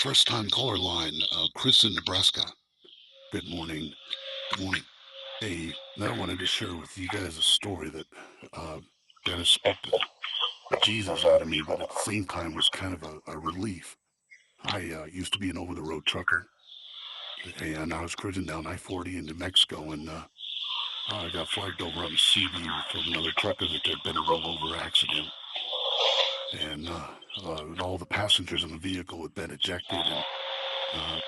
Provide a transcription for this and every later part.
First time caller line, Chris in Nebraska. Good morning. Good morning. Hey, I wanted to share with you guys a story that uh, kind of spoke the Jesus out of me, but at the same time was kind of a relief. I used to be an over-the-road trucker, and I was cruising down I-40 in New Mexico, and I got flagged over on the CB from another trucker that there'd been a rollover accident, and all the passengers in the vehicle had been ejected, and uh,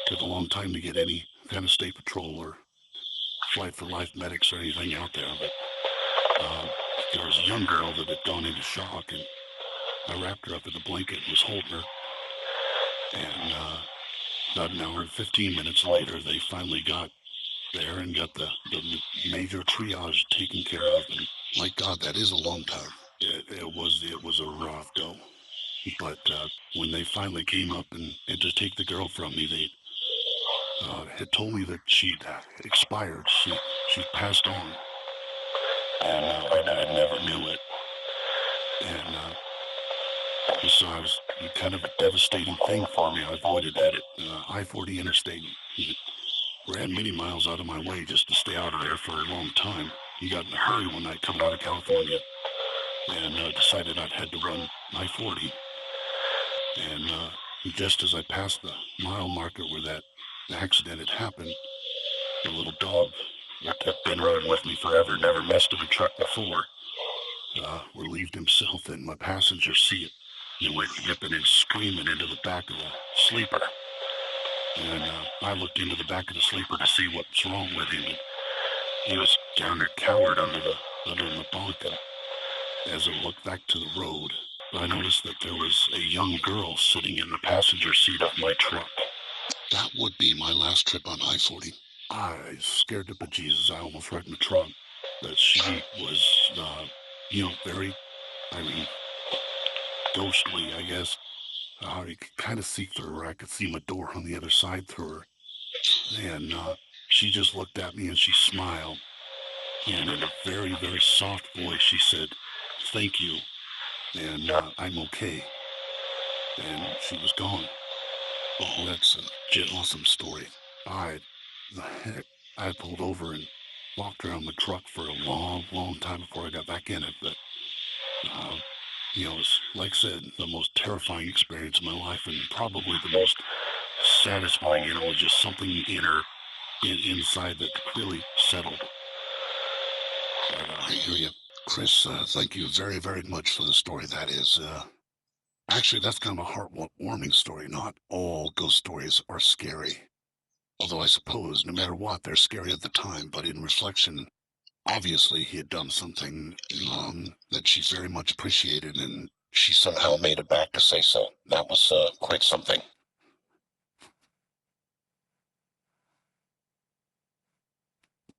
took a long time to get any kind of state patrol or Flight for Life medics or anything out there, but uh, there was a young girl that had gone into shock, and I wrapped her up in the blanket and was holding her. And about an hour and 15 minutes later, they finally got there and got the major triage taken care of. And my God, that is a long time. It was a rough go. But when they finally came up and to take the girl from me, they had told me that she'd expired. She'd passed on, and I never knew it. And so I was kind of a devastating thing for me. I avoided that at I-40 interstate. It ran many miles out of my way just to stay out of there for a long time. He got in a hurry one night coming out of California and decided I'd had to run I-40. And just as I passed the mile marker where that accident had happened, the little dog that had been riding with me forever, never messed in a truck before, relieved himself in my passenger seat and went yipping and screaming into the back of the sleeper. And I looked into the back of the sleeper to see what's wrong with him. And he was down there cowered under the bunk. And as I looked back to the road, I noticed that there was a young girl sitting in the passenger seat of my truck. That would be my last trip on I-40. I scared the bejesus. I almost wrecked my truck. But she was, very, I mean, ghostly, I guess. You could kind of see through her. I could see my door on the other side through her. And she just looked at me and she smiled. And in a very, very soft voice, she said, "Thank you. And I'm okay." And she was gone. Oh, that's a awesome story. I, the heck, I pulled over and walked around the truck for a long, long time before I got back in it. But uh, it's like I said, the most terrifying experience of my life, and probably the most satisfying. Just something inside that really settled. But I hear you, Chris. Thank you very, very much for the story. That is, actually, that's kind of a heartwarming story. Not all ghost stories are scary, although I suppose no matter what, they're scary at the time. But in reflection, obviously, he had done something that she very much appreciated, and she somehow made it back to say so. That was quite something.